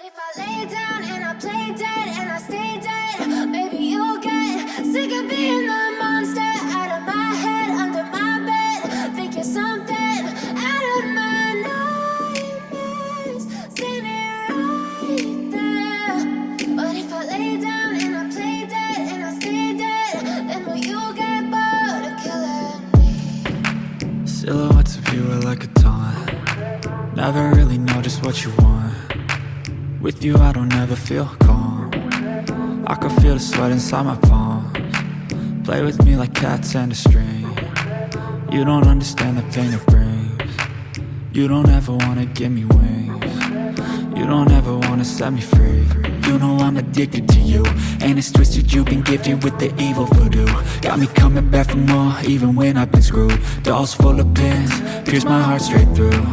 if I lay down and I play dead and I stay dead, maybe you'll get sick of being the monster out of my head, under my bed. Think you're something out of my nightmares, standing right there. But if I lay down and I play dead and I stay dead, then will you get bored of killing me? Silhouettes of you are like a taunt. Never really know just what you want. With you I don't ever feel calm. I can feel the sweat inside my palms. Play with me like cats and a string. You don't understand the pain it brings. You don't ever wanna give me wings. You don't ever wanna set me free. You know I'm addicted to you, and it's twisted, you've been gifted with the evil voodoo. Got me coming back for more, even when I've been screwed. Dolls full of pins, pierce my heart straight through.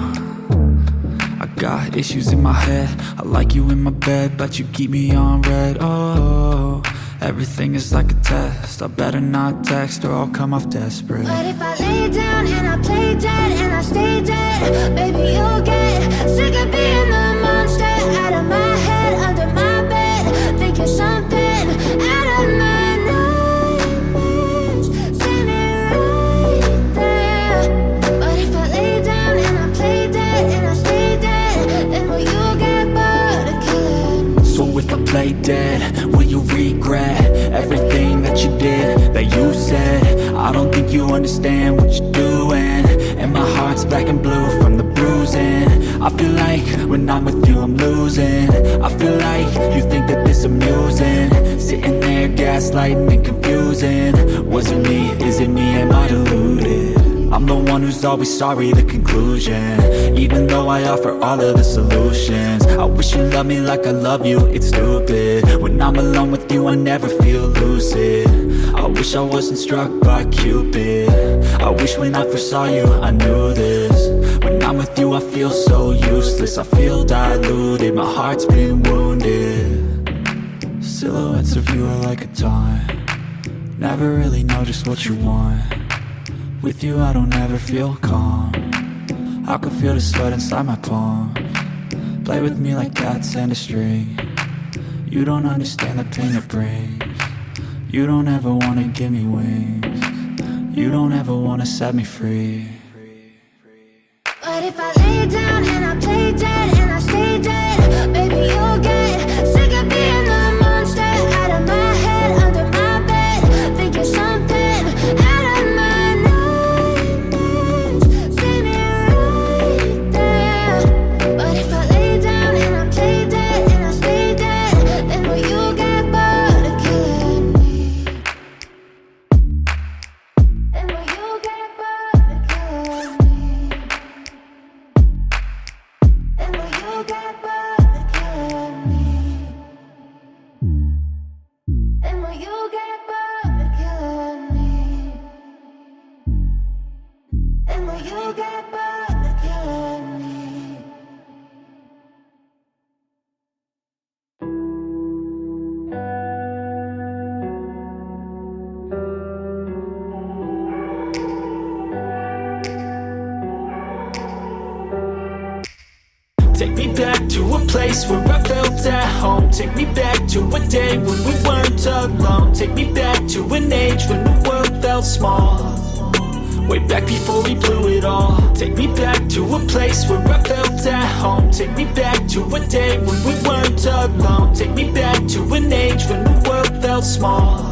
I got issues in my head, I like you in my bed, but you keep me on red. Oh, everything is like a test, I better not text or I'll come off desperate. But if I lay down and I play dead and I stay dead, baby you'll get sick of being the monster out of my head, under my bed. Think you're something out of my nightmares, standing right there. But if I lay down and I play dead and I stay dead, then will you get bored of killing me? So if I play dead, will you regret everything that you did, that you said? I don't think you understand what you're doing, and my heart's black and blue from the bruising. I feel like when I'm with you I'm losing. I feel like you think that this amusing, sitting there gaslighting and confusing. Was it me? Is it me? Am I deluded? I'm the one who's always sorry, the conclusion, even though I offer all of the solutions. I wish you loved me like I love you, it's stupid. When I'm alone with you I never feel lucid. I wish I wasn't struck by Cupid. I wish when I first saw you I knew this. When I'm with you I feel so useless, I feel diluted, my heart's been wounded. Silhouettes of you are like a taunt. Never really know just what you want. With you I don't ever feel calm. I can feel the sweat inside my palms. Play with me like cats and a string. You don't understand the pain it brings. You don't ever wanna give me wings. You don't ever wanna set me free. But if I lay down and I play dead and I stay dead, baby you'll get sick of being the monster out of my head, under my bed. Think you're something out of my nightmares, standing right there. But if I lay down and I play dead and I stay dead, then will you get bored of killing me? Then will you get bored of killing me? And will you get bored of killing me? And will you get bored of killing me? And will you get bored of killing me? Take me back to a place where I felt at home. Take me back to a day when we weren't alone. Take me back to an age when the world felt small, way back before we blew it all. Take me back to a place where I felt at home. Take me back to a day when we weren't alone. Take me back to an age when the world felt small,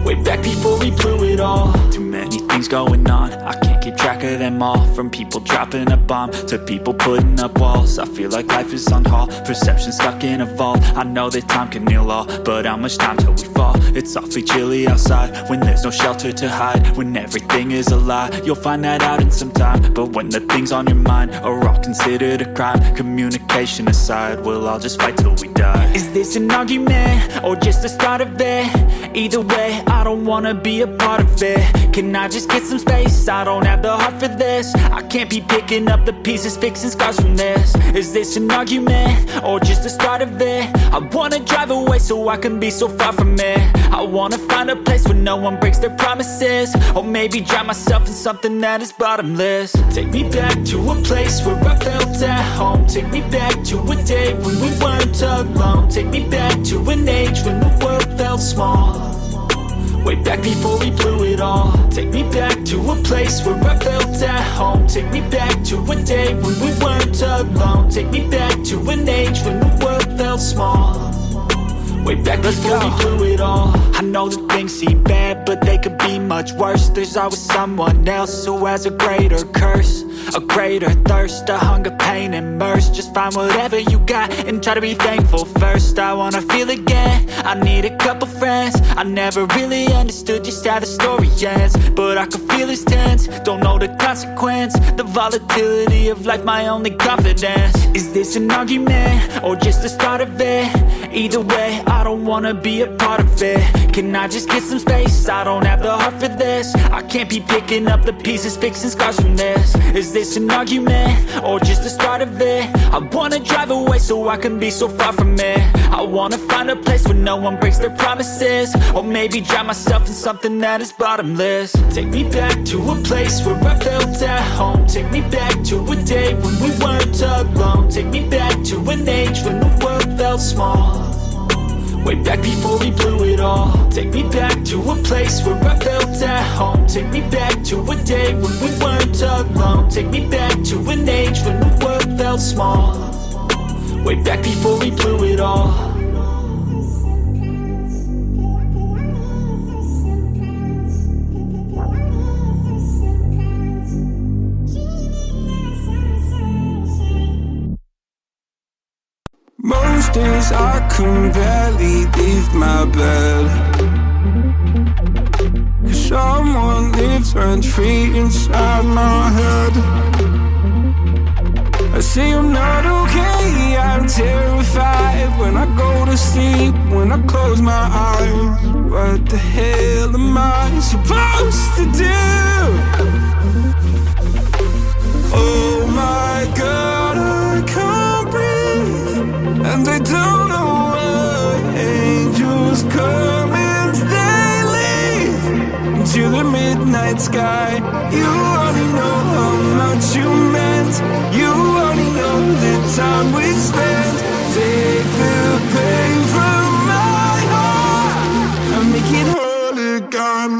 way back before we blew it all. Too many things going on, I can't keep track of them all. From people dropping a bomb to people putting up walls. I feel like life is on hold, perception stuck in a vault. I know that time can heal all, but how much time till we fall? It's awfully chilly outside, when there's no shelter to hide. When everything is a lie, you'll find that out in some time. But when the things on your mind are all considered a crime, communication aside, we'll all just fight till we die. Is this an argument, or just the start of it? Either way, I don't wanna be a part of it. Can I just get some space? I don't have the heart for this. I can't be picking up the pieces, fixing scars from this. Is this an argument, or just the start of it? I wanna drive away so I can be so far from it. I wanna find a place where no one breaks their promises, or maybe drown myself in something that is bottomless. Take me back to a place where I felt at home. Take me back to a day when we weren't weren't alone. Take me back to an age when the world felt small, way back before we blew it all. Take me back to a place where I felt at home. Take me back to a day when we weren't alone. Take me back to an age when the world felt small, way back before we blew it all. I know that things seem bad, but they could be much worse. There's always someone else who has a greater curse, a greater thirst, a hunger, pain, and mercy. Just find whatever you got and try to be thankful first. I wanna feel again, I need a couple friends. I never really understood just how the story ends, but I can feel it's tense, don't know the consequence. The volatility of life, my only confidence. Is this an argument, or just the start of it? Either way, I don't wanna be a part of it. Can I just get some space? I don't have the heart for this. I can't be picking up the pieces, fixing scars from this. Is this an argument, or just the start of it? I wanna drive away so I can be so far from it. I wanna find a place where no one breaks their promises, or maybe drown myself in something that is bottomless. Take me back to a place where I felt at home. Take me back to a day when we weren't alone. Take me back to an age when the world felt small, way back before we blew it all. Take me back to a place where I felt at home. Take me back to a day when we weren't alone. Take me back to an age when the world felt small, way back before we blew it all. Most days I can barely leave my bed, 'cause someone lives rent-free inside my head. I say I'm not okay, I'm terrified when I go to sleep, when I close my eyes. What the hell am I supposed to do? Oh my God, I can't breathe, and I don't know why. Angels come and they leave to the midnight sky. You only know how much you meant. You only know the time we spent. Take the pain from my heart and make it whole again.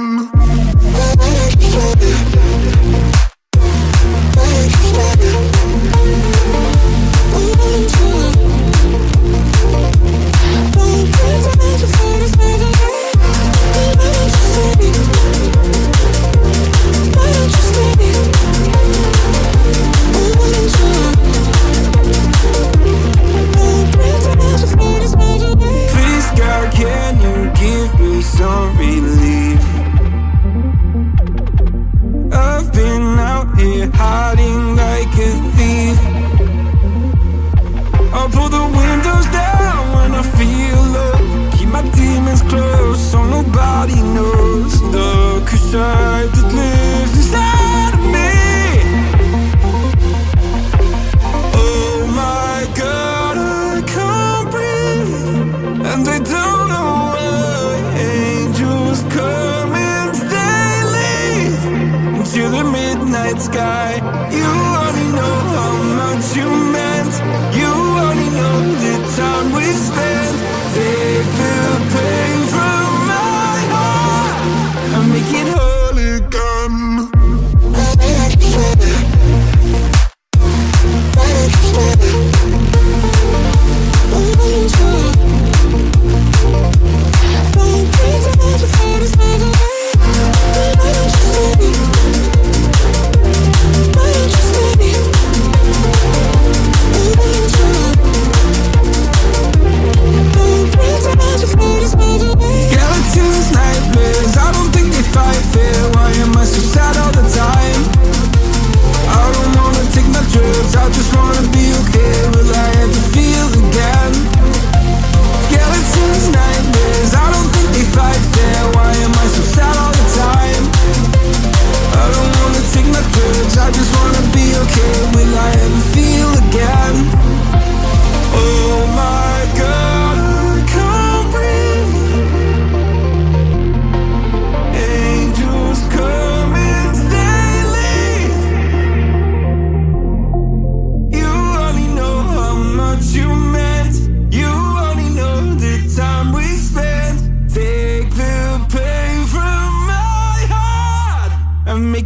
Please God, can you give me some relief? I've been out here hiding like a thief. I'll pull the windows down when I feel low. Keep my demons close so nobody knows the side that lives inside of me. Oh my God, I can't breathe, and I don't know why. Angels come and they leave to the midnight sky. You only know how much you meant. You only know the time we spent. Take the pain from my heart and make it whole again.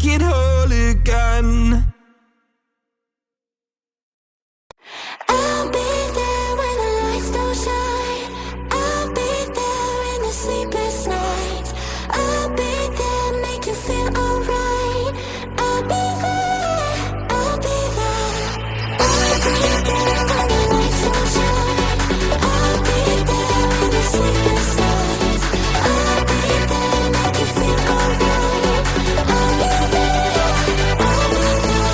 make it whole again. I'll be there when the lights don't shine. I'll be there in the sleepless nights. I'll be there, make you feel alright. I'll be there, I'll be there. I'll be there when the lights don't shine. I'll be there in the sleepless nights. I'll be there, make you feel alright. I'll be there, I'll be there.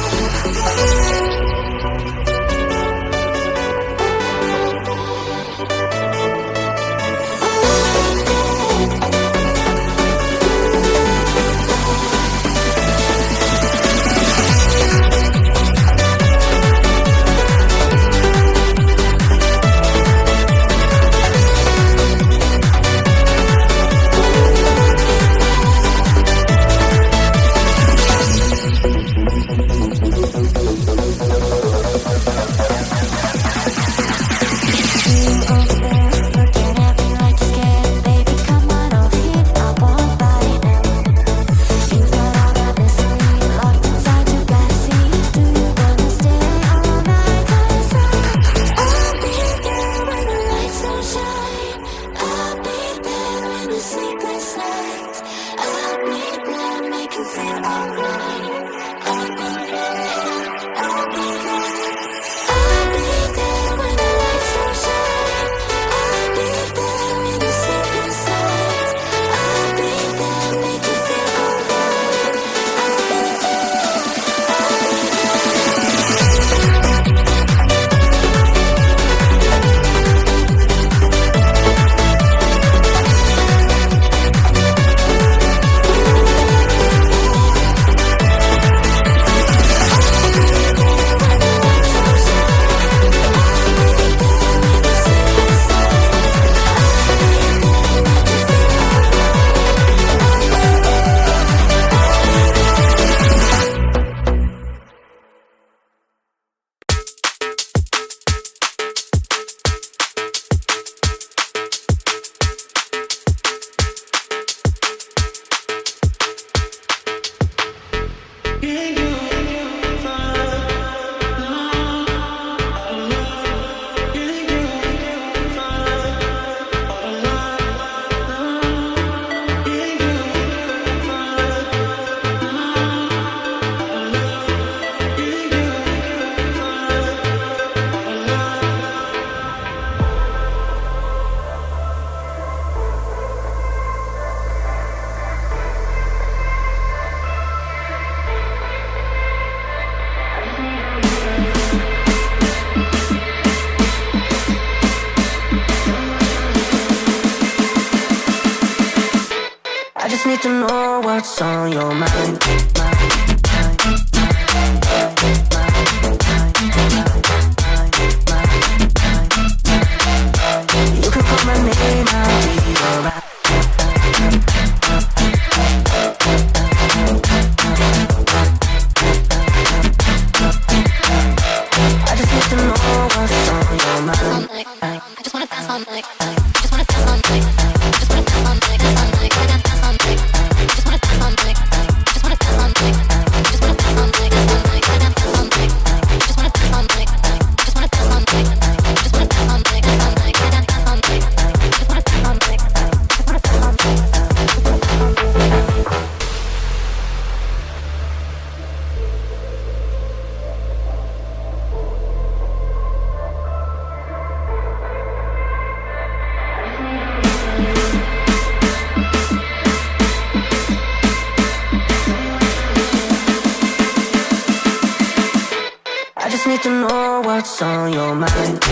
I just need to know what's on your mind. You can call my name, I'll be alright. I just need to know what's on your mind. I just wanna dance all night. I just wanna dance all night. I just wanna dance all night. Dance all night. I dance all night. I just wanna dance all night. I just wanna dance all night. I just wanna dance all night. Dance all night. I dance all night. I just wanna dance all night. I just wanna dance all night. I just wanna dance all night. Dance all night. I dance all night. I just wanna dance all night. I just wanna dance all night. I just need to know what's on your mind.